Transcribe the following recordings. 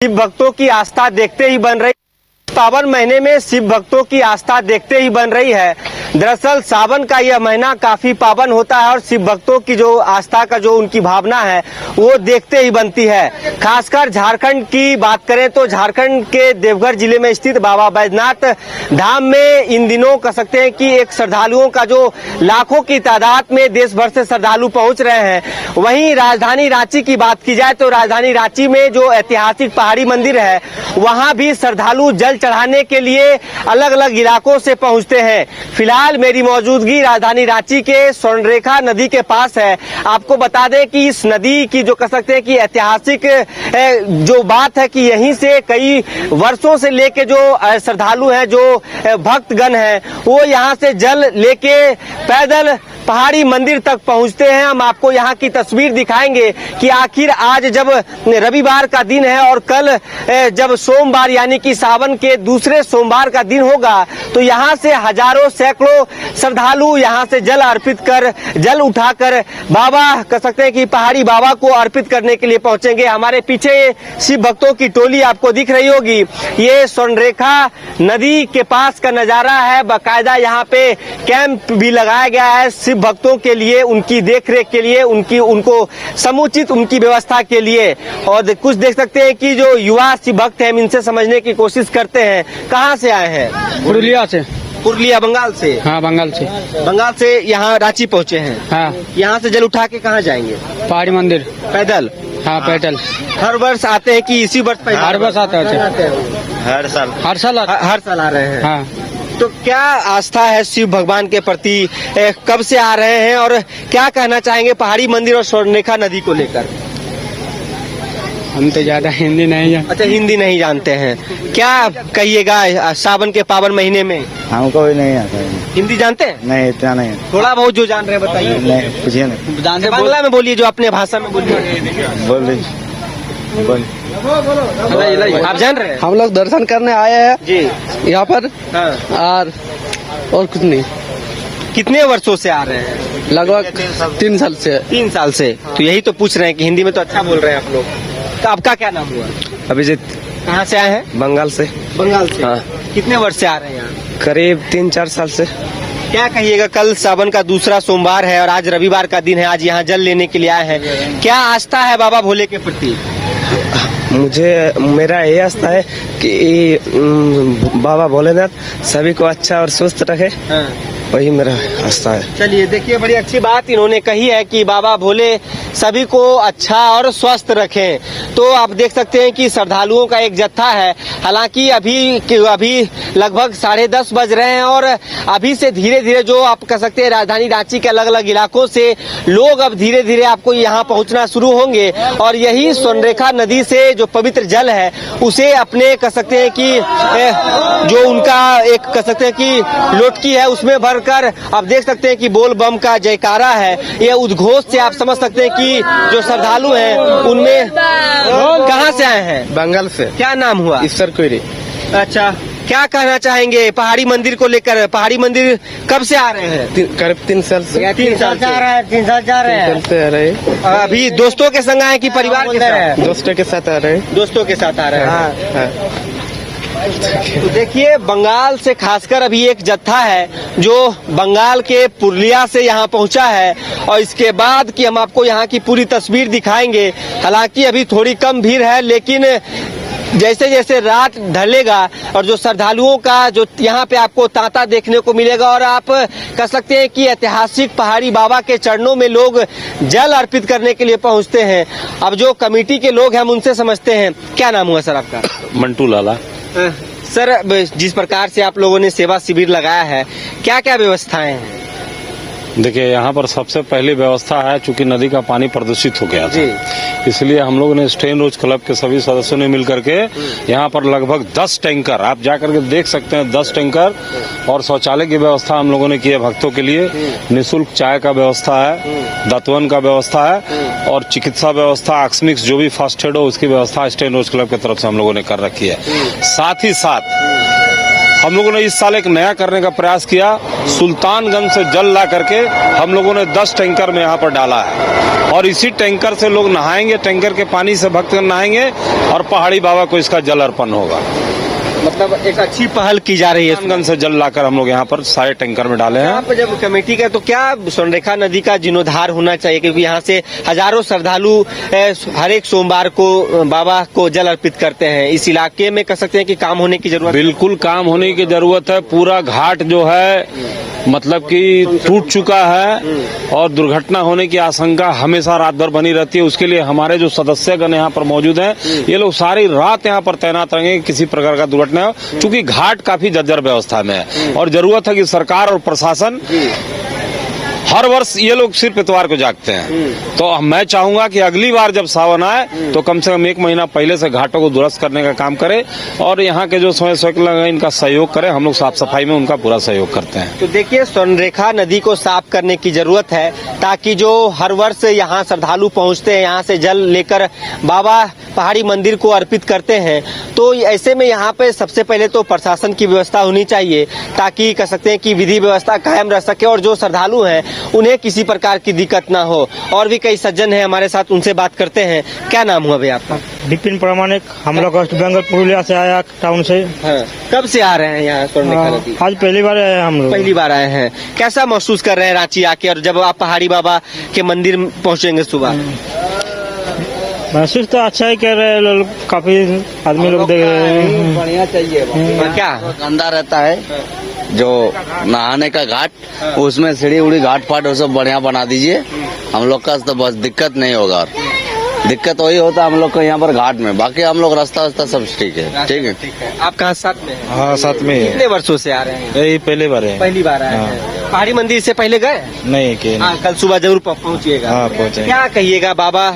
शिव भक्तों की आस्था देखते ही बन रही सावन महीने में शिव भक्तों की आस्था देखते ही बन रही है। दरअसल सावन का यह महीना काफी पावन होता है और शिव भक्तों की जो आस्था का जो उनकी भावना है वो देखते ही बनती है। खासकर झारखंड की बात करें तो झारखंड के देवघर जिले में स्थित बाबा बैजनाथ धाम में इन दिनों कह सकते हैं कि एक श्रद्धालुओं का जो लाखों की तादाद में देश भर से श्रद्धालु पहुंच रहे हैं। वहीं राजधानी रांची की बात की जाए तो राजधानी रांची में जो ऐतिहासिक पहाड़ी मंदिर है वहां भी श्रद्धालु जल चढ़ाने के लिए अलग अलग इलाकों से पहुंचते हैं। फिलहाल मेरी मौजूदगी राजधानी रांची के स्वर्णरेखा नदी के पास है। आपको बता दें कि इस नदी की जो कह सकते हैं कि ऐतिहासिक जो बात है कि यहीं से कई वर्षों से लेके जो श्रद्धालु हैं, जो भक्तगण हैं, वो यहाँ से जल लेके पैदल पहाड़ी मंदिर तक पहुंचते हैं। हम आपको यहाँ की तस्वीर दिखाएंगे कि आखिर आज जब रविवार का दिन है और कल जब सोमवार यानी कि सावन के दूसरे सोमवार का दिन होगा तो यहाँ से हजारों सैकड़ों श्रद्धालु यहाँ से जल अर्पित कर जल उठाकर बाबा कह सकते हैं कि पहाड़ी बाबा को अर्पित करने के लिए पहुंचेंगे। हमारे पीछे शिव भक्तों की टोली आपको दिख रही होगी। ये स्वर्णरेखा नदी के पास का नजारा है। बाकायदा यहाँ पे कैंप भी लगाया गया है शिव भक्तों के लिए, उनकी देखरेख के लिए, उनको समुचित उनकी व्यवस्था के लिए। और कुछ देख सकते हैं कि जो युवा शिव भक्त हैं, इनसे समझने की कोशिश करते हैं। कहाँ से आए हैं? पुरुलिया से। पुरुलिया बंगाल से? हाँ, बंगाल से। बंगाल से यहाँ रांची पहुँचे हैं? हाँ। यहाँ से जल उठा के कहाँ जाएंगे? पहाड़ी मंदिर। पैदल? हाँ, पैदल। हर वर्ष आते हैं कि इसी वर्ष? हर वर्ष आते हैं। हर साल हर साल आ रहे हैं। हाँ। तो क्या आस्था है शिव भगवान के प्रति? कब से आ रहे हैं और क्या कहना चाहेंगे पहाड़ी मंदिर और स्वर्णरेखा नदी को लेकर? हम तो ज्यादा हिंदी नहीं जानते। अच्छा, हिंदी नहीं जानते हैं। क्या कहिएगा सावन के पावन महीने में? हमको भी नहीं आता है। हिंदी जानते हैं? नहीं, इतना नहीं। थोड़ा बहुत जो जान रहे हैं बताइए। नहीं, पूछिए नहीं। जानते बांग्ला में बोलिए, जो अपने भाषा में बोलिए। बोल रही बोल। आप जान रहे हैं? हम लोग दर्शन करने आए हैं जी यहाँ पर। हाँ। और कुछ नहीं। कितने वर्षों से आ रहे हैं? लगभग 3 साल से। 3 साल से। तो यही तो पूछ रहे हैं कि हिंदी में तो अच्छा बोल रहे हैं आप लोग। तो आपका क्या नाम हुआ? अभिजीत। कहाँ से आए हैं? बंगाल से। बंगाल से? हाँ। कितने वर्ष से आ रहे हैं यहाँ? करीब 3-4 साल से। क्या कहिएगा, कल सावन का दूसरा सोमवार है और आज रविवार का दिन है। आज यहाँ जल लेने के लिए आए हैं। क्या आस्था है बाबा भोले के प्रति? मेरा ये आस्था है कि बाबा भोलेनाथ सभी को अच्छा और स्वस्थ रखे। हाँ। वही मेरा आस्था है। चलिए, देखिए बड़ी अच्छी बात इन्होंने कही है कि बाबा भोले सभी को अच्छा और स्वस्थ रखें। तो आप देख सकते हैं कि श्रद्धालुओं का एक जत्था है। हालांकि अभी लगभग 10:30 बज रहे हैं और अभी से धीरे धीरे जो आप कह सकते हैं राजधानी रांची के अलग अलग इलाकों से लोग अब धीरे धीरे आपको यहाँ पहुँचना शुरू होंगे और यही स्वर्णरेखा नदी से जो पवित्र जल है उसे अपने कह सकते हैं कि जो उनका एक कह सकते हैं कि लोटकी है उसमें भरकर आप देख सकते हैं कि बोल बम का जयकारा है। ये उद्घोष से आप समझ सकते हैं कि जो श्रद्धालु हैं उनमें कहाँ से आए हैं? बंगाल से। क्या नाम हुआ? ईश्वर कोयरी। अच्छा, क्या कहना चाहेंगे पहाड़ी मंदिर को लेकर? पहाड़ी मंदिर कब से आ रहे हैं? करीब 3 साल से। 3 साल से आ रहे हैं। 3 साल से आ रहे हैं। 3 साल से आ रहे हैं। अभी दोस्तों के संग आए कि परिवार के साथ? दोस्तों के साथ आ रहे हैं। दोस्तों के साथ आ रहे हैं। हाँ। तो देखिए, बंगाल से खासकर अभी एक जत्था है जो बंगाल के पुरुलिया से यहाँ पहुँचा है और इसके बाद कि हम आपको यहाँ की पूरी तस्वीर दिखाएंगे। हालांकि अभी थोड़ी कम भीड़ है, लेकिन जैसे जैसे रात ढलेगा और जो श्रद्धालुओं का जो यहाँ पे आपको तांता देखने को मिलेगा और आप कह सकते हैं कि ऐतिहासिक पहाड़ी बाबा के चरणों में लोग जल अर्पित करने के लिए पहुँचते हैं। अब जो कमेटी के लोग हैं हम उनसे समझते हैं। क्या नाम हुआ सर आपका? मंटू लाला। सर, जिस प्रकार से आप लोगों ने सेवा शिविर लगाया है, क्या क्या व्यवस्थाएं हैं? देखिए, यहाँ पर सबसे पहली व्यवस्था है, चूंकि नदी का पानी प्रदूषित हो गया था, इसलिए हम लोगों ने स्टेन रोज क्लब के सभी सदस्यों ने मिलकर के यहाँ पर लगभग 10 टैंकर, आप जाकर के देख सकते हैं, 10 टैंकर और शौचालय की व्यवस्था हम लोगों ने की है भक्तों के लिए। निःशुल्क चाय का व्यवस्था है, दातवन का व्यवस्था है और चिकित्सा व्यवस्था, आकस्मिक जो भी फर्स्ट एड हो उसकी व्यवस्था स्टेन रोज क्लब की तरफ से हम लोगों ने कर रखी है। साथ ही साथ हम लोगों ने इस साल एक नया करने का प्रयास किया। सुल्तानगंज से जल ला करके हम लोगों ने 10 टैंकर में यहाँ पर डाला है और इसी टैंकर से लोग नहाएंगे, टैंकर के पानी से भक्तगण नहाएंगे और पहाड़ी बाबा को इसका जल अर्पण होगा। मतलब एक अच्छी पहल की जा रही है। सुल्तानगंज से जल लाकर हम लोग यहाँ पर सारे टैंकर में डाले हैं। आप जब कमेटी का तो क्या स्वर्णरेखा नदी का जीर्णोद्धार होना चाहिए, क्योंकि यहाँ से हजारों श्रद्धालु हर एक सोमवार को बाबा को जल अर्पित करते हैं। इस इलाके में कह सकते हैं कि काम होने की जरूरत, बिल्कुल काम होने की जरूरत है। पूरा घाट जो है मतलब कि टूट चुका है और दुर्घटना होने की आशंका हमेशा रात भर बनी रहती है। उसके लिए हमारे जो सदस्यगण यहाँ पर मौजूद हैं, ये लोग सारी रात यहाँ पर तैनात रहेंगे, किसी प्रकार का दुर्घटना हो, क्योंकि घाट काफी जर्जर व्यवस्था में है और जरूरत है कि सरकार और प्रशासन हर वर्ष ये लोग सिर्फ इतवार को जागते हैं। तो मैं चाहूंगा कि अगली बार जब सावन आए तो कम से कम 1 महीना पहले से घाटों को दुरुस्त करने का काम करे और यहाँ के जो स्वयंसेवक लोग हैं इनका सहयोग करें। हम लोग साफ सफाई में उनका पूरा सहयोग करते हैं। तो देखिए, स्वर्णरेखा नदी को साफ करने की जरूरत है ताकि जो हर वर्ष यहाँ श्रद्धालु पहुँचते हैं, यहाँ से जल लेकर बाबा पहाड़ी मंदिर को अर्पित करते हैं, तो ऐसे में यहाँ पे सबसे पहले तो प्रशासन की व्यवस्था होनी चाहिए ताकि कह सकते हैं कि विधि व्यवस्था कायम रह सके और जो श्रद्धालु हैं उन्हें किसी प्रकार की दिक्कत ना हो। और भी कई सज्जन हैं हमारे साथ, उनसे बात करते हैं। क्या नाम हुआ भैया आपका? विपिन प्रामाणिक। हम लोग वेस्ट बंगाल पुरुलिया से आया, टाउन से। हाँ। कब से आ रहे हैं यहाँ स्वर्णरेखा नदी? आज पहली बार आए हम लोग। पहली बार आए हैं। कैसा महसूस कर रहे हैं रांची आके, और जब आप पहाड़ी बाबा के मंदिर पहुँचेंगे सुबह? महसूस तो अच्छा ही कर रहे हैं लोग, काफी आदमी लोग देख रहे हैं। बढ़िया चाहिए। क्या गंदा रहता है जो नहाने का घाट, उसमें सीढ़ी उड़ी घाट फाट वो सब बढ़िया बना दीजिए। हम लोग का तो बस दिक्कत नहीं होगा। और दिक्कत वही होता है हम लोग को यहाँ पर घाट में, बाकी हम लोग रास्ता वास्ता सब ठीक है। ठीक है। आप कहाँ साथ में हैं? हाँ साथ में कितने वर्षों से आ रहे हैं? यही पहले बार है। पहली बार आए हैं। पहाड़ी मंदिर से पहले गए? नहीं कि हाँ, कल सुबह जरूर पहुँचिएगा। हाँ पहुँचे। क्या कहिएगा, बाबा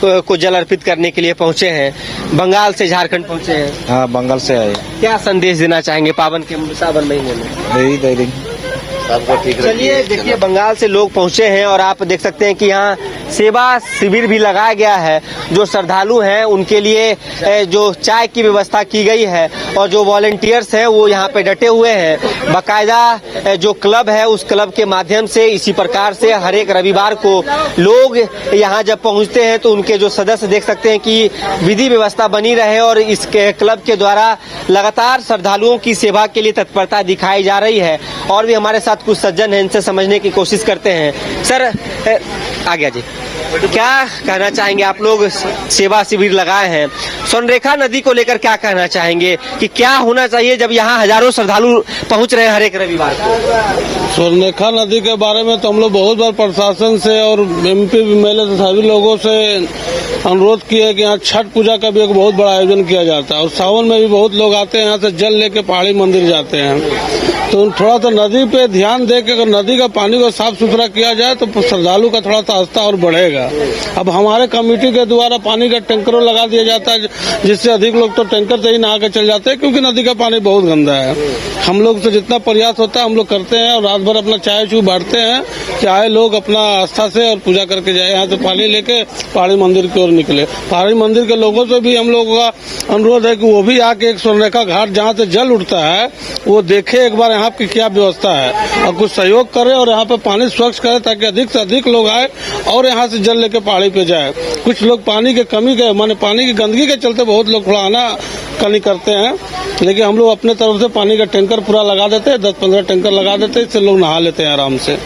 को जल अर्पित करने के लिए पहुँचे हैं, बंगाल से झारखंड पहुँचे हैं, हाँ बंगाल से आए। क्या संदेश देना चाहेंगे पावन के सावन महीने में? यही दे देंगे सबको ठीक। चलिए, देखिए बंगाल से लोग पहुंचे हैं और आप देख सकते हैं कि यहाँ सेवा शिविर भी लगाया गया है। जो श्रद्धालु हैं उनके लिए जो चाय की व्यवस्था की गई है और जो वॉलेंटियर्स हैं वो यहाँ पे डटे हुए हैं। बाकायदा जो क्लब है उस क्लब के माध्यम से इसी प्रकार से हर एक रविवार को लोग यहाँ जब पहुँचते हैं तो उनके जो सदस्य देख सकते हैं कि विधि व्यवस्था बनी रहे और इस क्लब के द्वारा लगातार श्रद्धालुओं की सेवा के लिए तत्परता दिखाई जा रही है। और भी हमारे साथ कुछ सज्जन हैं, इनसे समझने की कोशिश करते हैं। सर आ गया जी, क्या कहना चाहेंगे? आप लोग सेवा शिविर लगाए हैं, स्वर्णरेखा नदी को लेकर क्या कहना चाहेंगे कि क्या होना चाहिए जब यहाँ हजारों श्रद्धालु पहुँच रहे हैं हर एक रविवार को? स्वर्णरेखा नदी के बारे में तो हम लोग बहुत बार प्रशासन से और एमपी MLA से सभी लोगों से अनुरोध किया कि यहाँ छठ पूजा का भी एक बहुत बड़ा आयोजन किया जाता है और सावन में भी बहुत लोग आते हैं, यहाँ से जल लेके पहाड़ी मंदिर जाते हैं। तो थोड़ा सा नदी पे ध्यान दे के अगर नदी का पानी को साफ सुथरा किया जाए तो श्रद्धालु का थोड़ा सा आस्था और बढ़ेगा। अब हमारे कमेटी के द्वारा पानी का टैंकरों लगा दिया जाता है, जिससे अधिक लोग तो टैंकर से ही नहा के चल जाते हैं, क्योंकि नदी का पानी बहुत गंदा है। हम लोग से जितना प्रयास होता है हम लोग करते हैं और रात भर अपना चाय चू बांटते हैं, चाहे लोग अपना आस्था से और पूजा करके जाए, यहाँ से पानी लेके पहाड़ी मंदिर की ओर निकले। पहाड़ी मंदिर के लोगों से भी हम लोगों का अनुरोध है कि वो भी आके एक स्वर्णरेखा घाट जहाँ से जल उठता है वो देखे एक बार यहाँ की क्या व्यवस्था है और कुछ सहयोग करे और यहाँ पे पानी स्वच्छ करे ताकि अधिक से अधिक लोग आए और यहाँ से जल लेके पहाड़ी पे जाए। कुछ लोग पानी के कमी के माने पानी की गंदगी के चलते बहुत लोग थोड़ा आनाकानी करते हैं, लेकिन हम लोग अपने तरफ से पानी का टैंकर पूरा लगा देते हैं, 10-15 टैंकर लगा देते हैं, इससे लोग नहा लेते हैं आराम से।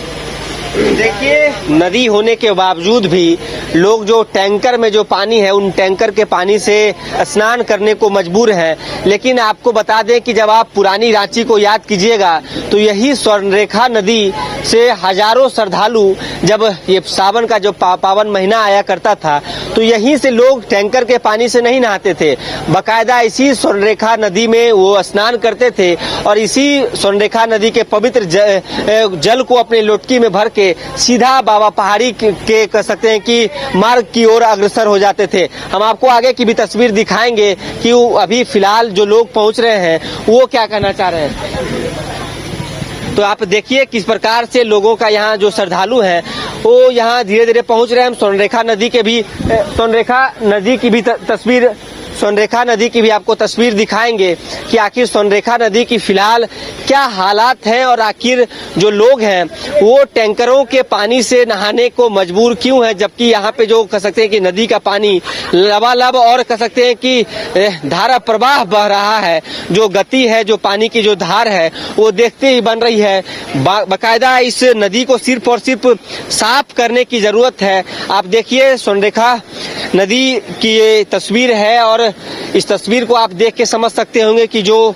देखिए, नदी होने के बावजूद भी लोग जो टैंकर में जो पानी है उन टैंकर के पानी से स्नान करने को मजबूर हैं। लेकिन आपको बता दें कि जब आप पुरानी रांची को याद कीजिएगा तो यही स्वर्णरेखा नदी से हजारों श्रद्धालु जब ये सावन का जो पावन महीना आया करता था तो यहीं से लोग टैंकर के पानी से नहीं नहाते थे, बाकायदा इसी स्वर्णरेखा नदी में वो स्नान करते थे और इसी स्वर्णरेखा नदी के पवित्र जल को अपने लोटकी में भर के सीधा बाबा पहाड़ी के कह सकते हैं कि मार्ग की ओर अग्रसर हो जाते थे। हम आपको आगे की भी तस्वीर दिखाएंगे कि अभी फिलहाल जो लोग पहुंच रहे हैं वो क्या कहना चाह रहे हैं। तो आप देखिए किस प्रकार से लोगों का यहाँ जो श्रद्धालु हैं वो यहाँ धीरे धीरे पहुंच रहे हैं। हम स्वर्णरेखा नदी की भी तस्वीर सोनरेखा नदी की भी आपको तस्वीर दिखाएंगे कि आखिर सोनरेखा नदी की फिलहाल क्या हालात हैं और आखिर जो लोग हैं वो टैंकरों के पानी से नहाने को मजबूर क्यों है, जबकि यहाँ पे जो कह सकते हैं कि नदी का पानी लबालब और कह सकते हैं कि धारा प्रवाह बह रहा है, जो गति है, जो पानी की जो धार है वो देखते ही बन रही है। बाकायदा इस नदी को सिर्फ और सिर्फ साफ करने की जरूरत है। आप देखिए सोनरेखा नदी की ये तस्वीर है और इस तस्वीर को आप देख के समझ सकते होंगे कि जो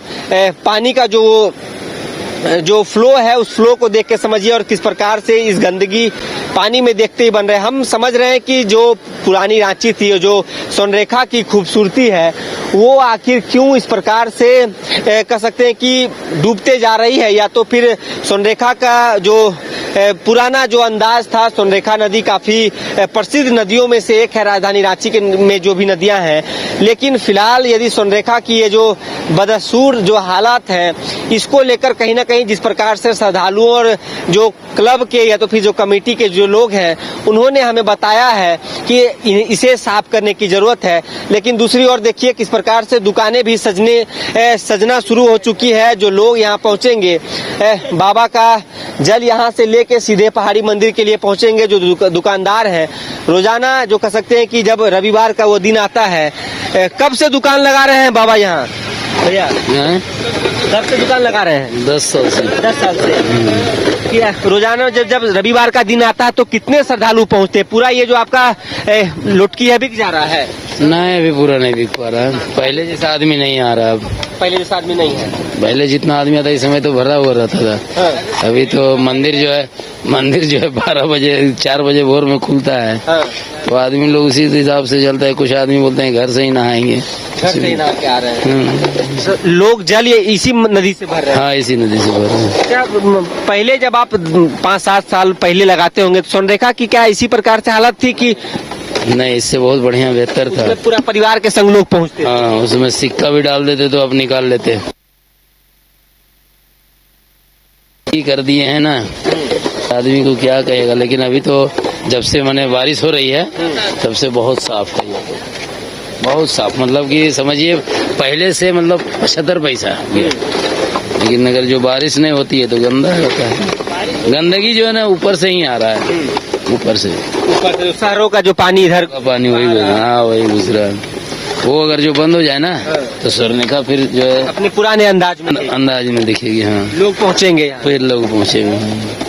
पानी का जो फ्लो है उस फ्लो को देख के समझिए और किस प्रकार से इस गंदगी पानी में देखते ही बन रहे हैं। हम समझ रहे हैं कि जो पुरानी रांची थी, जो सोनरेखा की खूबसूरती है वो आखिर क्यों इस प्रकार से कह सकते हैं कि डूबते जा रही है, या तो फिर सोनरेखा का जो पुराना जो अंदाज था। सोनरेखा नदी काफी प्रसिद्ध नदियों में से एक है राजधानी रांची के में जो भी नदियां हैं, लेकिन फिलहाल यदि सोनरेखा की ये जो बदसूर जो हालात हैं इसको लेकर कहीं ना कहीं जिस प्रकार से श्रद्धालुओं और जो क्लब के या तो फिर जो कमेटी के जो लोग हैं उन्होंने हमें बताया है कि इसे साफ करने की जरूरत है, लेकिन दूसरी ओर देखिए किस प्रकार से दुकानें भी सजना शुरू हो चुकी है। जो लोग यहाँ पहुंचेंगे बाबा का जल यहाँ से लेके सीधे पहाड़ी मंदिर के लिए पहुंचेंगे। जो दुकानदार हैं रोजाना जो कह सकते हैं कि जब रविवार का वो दिन आता है, कब से दुकान लगा रहे हैं बाबा यहाँ भैया? कब से दुकान लगा रहे हैं? 10 साल से। 10 साल से। क्या रोजाना जब रविवार का दिन आता है तो कितने श्रद्धालु पहुँचते हैं? पूरा ये जो आपका लुटकी है बिक जा रहा है? नहीं, अभी पूरा नहीं बिक पा रहा है। पहले जैसा आदमी नहीं आ रहा। पहले जैसा आदमी नहीं है। पहले जितना आदमी आता इस समय तो भरा हुआ रहता था। हाँ। अभी तो मंदिर जो है 12 बजे 4 बजे भोर में खुलता है। हाँ। तो आदमी लोग उसी हिसाब से चलता है। कुछ आदमी बोलते हैं घर से ही नहाएंगे, घर से ही नहा के आ रहे हैं। लोग जल ये इसी नदी से भर रहे हैं? हाँ, इसी नदी से भर रहे हैं। क्या पहले जब आप 5-7 साल पहले लगाते होंगे तो सोनरेखा की क्या इसी प्रकार से हालत थी कि नहीं? इससे बहुत बढ़िया बेहतर था। उसमें पूरा परिवार के संग लोग पहुँचते? हाँ, उसमें सिक्का भी डाल देते तो अब निकाल लेते। कर दिए हैं ना, आदमी को क्या कहेगा। लेकिन अभी तो जब से माने बारिश हो रही है तब से बहुत साफ है, बहुत साफ। मतलब कि समझिए पहले से मतलब 75 पैसा। लेकिन अगर जो बारिश नहीं होती है तो गंदा होता है। गंदगी जो है ना ऊपर से ही आ रहा है, ऊपर से शहरों का जो पानी इधर का पानी वही घुस रहा है। वो अगर जो बंद हो जाए ना तो सोनरेखा फिर जो है अपने पुराने अंदाज में दिखेगी। हाँ, लोग पहुँचेंगे, फिर लोग पहुँचेंगे।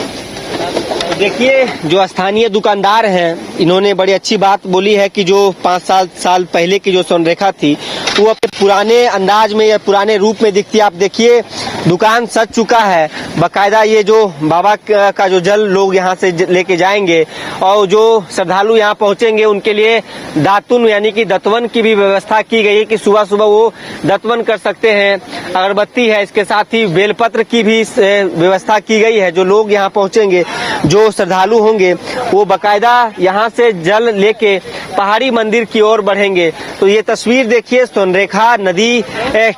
देखिए जो स्थानीय दुकानदार हैं इन्होंने बड़ी अच्छी बात बोली है कि जो 5 साल पहले की जो सोनरेखा थी वो अपने पुराने अंदाज में या पुराने रूप में दिखती है। आप देखिए दुकान सज चुका है, बकायदा ये जो बाबा का जो जल लोग यहाँ से लेके जाएंगे और जो श्रद्धालु यहाँ पहुँचेंगे उनके लिए दातुन यानी कि दतवन की भी व्यवस्था की गई है कि सुबह सुबह वो दतवन कर सकते हैं। अगरबत्ती है, इसके साथ ही बेलपत्र की भी व्यवस्था की गई है। जो लोग यहाँ पहुँचेंगे, जो श्रद्धालु होंगे वो बकायदा यहाँ से जल लेके पहाड़ी मंदिर की ओर बढ़ेंगे। तो ये तस्वीर देखिए सोनरेखा नदी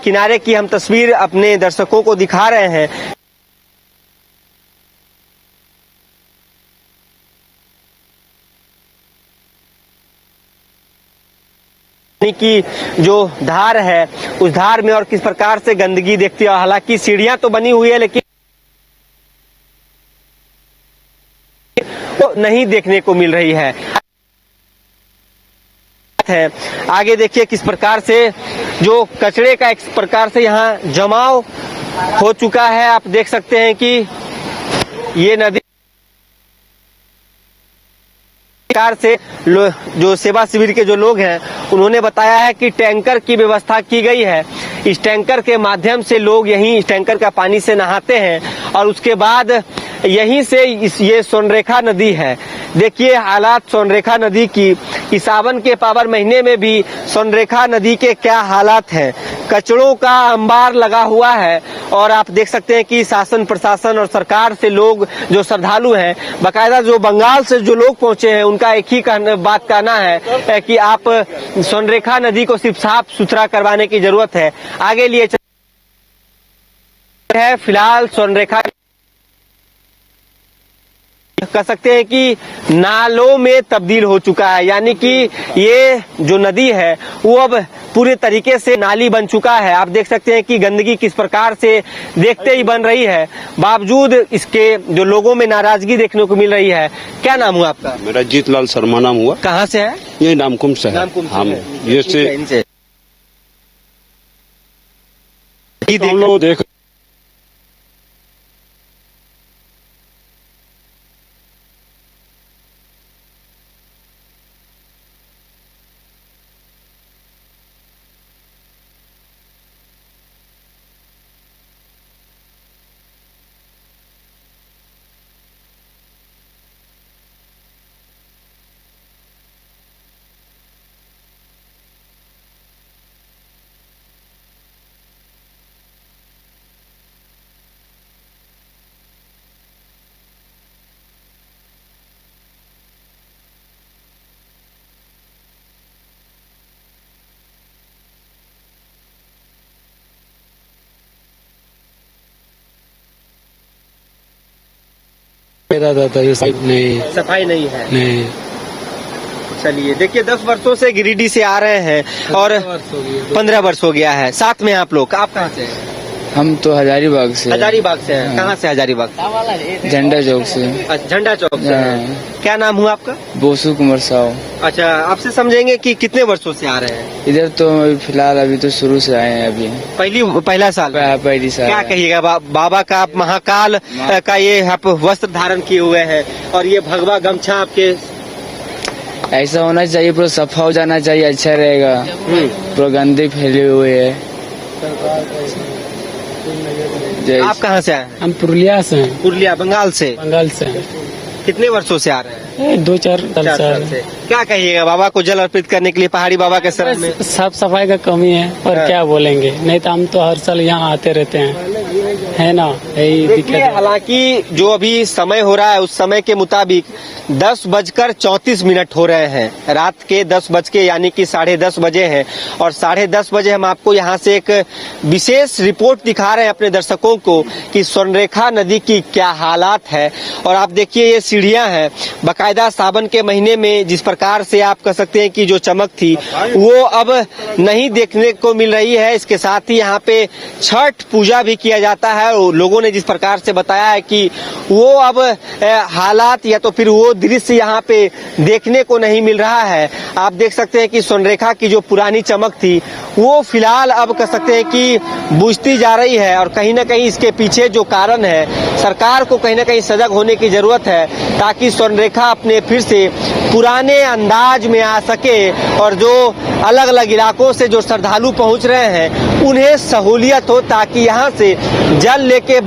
किनारे की हम तस्वीर अपने दर्शकों को दिखा रहे हैं। की जो धार है उस धार में और किस प्रकार से गंदगी देखती है। हालांकि सीढ़ियां तो बनी हुई है लेकिन नहीं देखने को मिल रही है। आगे देखिए किस प्रकार से जो कचरे का एक प्रकार से यहाँ जमाव हो चुका है। आप देख सकते हैं कि ये नदी से जो सेवा शिविर के जो लोग हैं उन्होंने बताया है कि टैंकर की व्यवस्था की गई है। इस टैंकर के माध्यम से लोग यहीं इस टैंकर का पानी से नहाते हैं और उसके बाद यहीं से ये सोनरेखा नदी है। देखिए हालात सोनरेखा नदी की इस सावन के पावन महीने में भी सोनरेखा नदी के क्या हालात हैं। कचड़ों का अंबार लगा हुआ है और आप देख सकते हैं कि शासन प्रशासन और सरकार से लोग जो श्रद्धालु हैं, बकायदा जो बंगाल से जो लोग पहुंचे हैं उनका एक ही बात कहना है कि आप सोनरेखा नदी को सिर्फ साफ सुथरा करवाने की जरूरत है। आगे लिए है फिलहाल सोनरेखा कह सकते हैं कि नालों में तब्दील हो चुका है, यानी कि ये जो नदी है वो अब पूरे तरीके से नाली बन चुका है। आप देख सकते हैं कि गंदगी किस प्रकार से देखते ही बन रही है, बावजूद इसके जो लोगों में नाराजगी देखने को मिल रही है। क्या नाम हुआ आपका? मेरा जीतलाल शर्मा नाम हुआ। कहाँ से है? ये नामकुम से है। नामकुम से हम है। ये ठीक है, इनसे हम लोग देख दादा था ये सब नहीं सफाई नहीं है। नहीं। चलिए देखिए, 10 वर्षों से गिरिडीह से आ रहे हैं और 15 वर्ष हो गया है। साथ में आप लोग, आप कहाँ से हैं? हम तो हजारीबाग से हजारीबाग से हैं। कहाँ से हजारीबाग? झंडा चौक से। अच्छा, झंडा चौक से हैं। क्या नाम हुआ आपका? बोसू कुमार साहू। अच्छा, आपसे समझेंगे कि कितने वर्षों से आ रहे हैं? इधर तो फिलहाल अभी तो शुरू से आए हैं। अभी पहला साल? पहली साल। क्या कहिएगा, बाबा का आप महाकाल का ये आप वस्त्र धारण किए हुए हैं और ये भगवा गमछा आपके, ऐसा होना चाहिए, पूरा सफा हो जाना चाहिए, अच्छा रहेगा। पूरा गंदे फैले हुए है। आप कहाँ से आए हैं? हम पुरुलिया से हैं। पुरुलिया, बंगाल से। बंगाल से हैं। कितने वर्षों से आ रहे हैं? 2-4 साल से। क्या कहिएगा, बाबा को जल अर्पित करने के लिए पहाड़ी बाबा के शरण में? साफ सफाई का कमी है और क्या बोलेंगे, नहीं तो हम तो हर साल यहाँ आते रहते हैं, है ना, यही दिक्कत देखिए, है। हालांकि जो अभी समय हो रहा है उस समय के मुताबिक 10:34 हो रहे हैं, रात के 10 बज के यानी कि 10:30 बजे हैं। और 10:30 बजे हम आपको यहाँ से एक विशेष रिपोर्ट दिखा रहे हैं अपने दर्शकों को कि स्वर्णरेखा नदी की क्या हालात है। और आप देखिए, ये सीढ़ियां हैं, बाकायदा सावन के महीने में जिस प्रकार से आप कह सकते हैं कि जो चमक थी वो अब नहीं देखने को मिल रही है। इसके साथ ही यहाँ पे छठ पूजा भी किया जाता है। लोगों ने जिस प्रकार से बताया है कि वो अब हालात या तो फिर वो दृश्य यहाँ पे देखने को नहीं मिल रहा है। आप देख सकते हैं कि स्वर्णरेखा की जो पुरानी चमक थी वो फिलहाल अब कह सकते हैं कि बुझती जा रही है। और कहीं ना कहीं इसके पीछे जो कारण है, सरकार को कहीं ना कहीं सजग होने की जरूरत है ताकि स्वर्णरेखा अपने फिर से पुराने अंदाज में आ सके और जो अलग अलग इलाकों से जो श्रद्धालु पहुंच रहे हैं उन्हें सहूलियत हो, ताकि यहाँ से जल लेके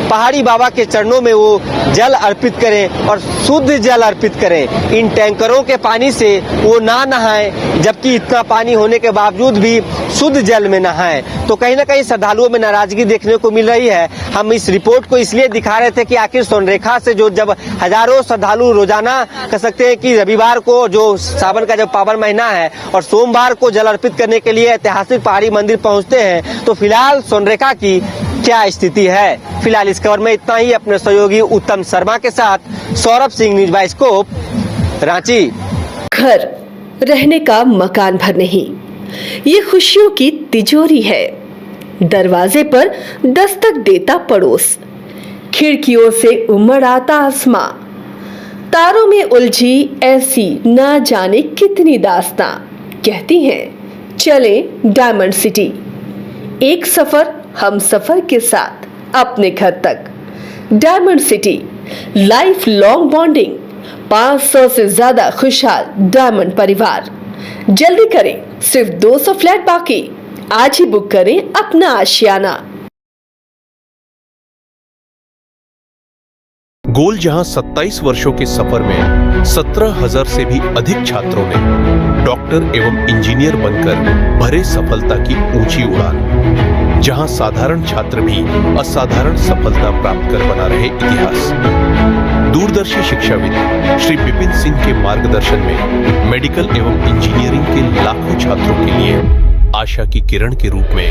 पहाड़ी बाबा के चरणों में वो जल अर्पित करें और शुद्ध जल अर्पित करें। इन टैंकरों के पानी से वो ना नहाएं, जबकि इतना पानी होने के बावजूद भी शुद्ध जल में नहाएं। तो कहीं ना कहीं श्रद्धालुओं में नाराजगी देखने को मिल रही है। हम इस रिपोर्ट को इसलिए दिखा रहे थे कि आखिर स्वर्णरेखा से जो जब हजारों श्रद्धालु रोजाना कह सकते हैं कि रविवार को जो सावन का जब पावन महीना है और सोमवार को जल अर्पित करने के लिए ऐतिहासिक पहाड़ी मंदिर पहुंचते हैं, तो फिलहाल स्वर्णरेखा की क्या स्थिति है। फिलहाल इस खबर में इतना ही। अपने सहयोगी उत्तम शर्मा के साथ सौरभ सिंह, न्यूज बाइस्कोप, रांची। घर रहने का मकान भर नहीं, ये खुशियों की तिजोरी है। दरवाजे पर दस्तक देता पड़ोस, खिड़कियों से उमड़ आता आसमां, तारों में उलझी ऐसी ना जाने कितनी दास्तां। कहती हैं चले डायमंड सिटी, एक सफर हम सफर के साथ अपने घर तक। Diamond city, life long bonding, 500 से ज्यादा खुशहाल डायमंड परिवार। जल्दी करें, सिर्फ 200 फ्लैट बाकी। आज ही बुक करें अपना आशियाना। गोल जहां 27 वर्षों के सफर में 17,000 से भी अधिक छात्रों ने डॉक्टर एवं इंजीनियर बनकर भरे सफलता की ऊंची उड़ान, जहां साधारण छात्र भी असाधारण सफलता प्राप्त कर बना रहे इतिहास। दूरदर्शी शिक्षाविद श्री विपिन सिंह के मार्गदर्शन में मेडिकल एवं इंजीनियरिंग के लाखों छात्रों के लिए आशा की किरण के रूप में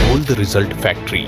गोल्ड रिजल्ट फैक्ट्री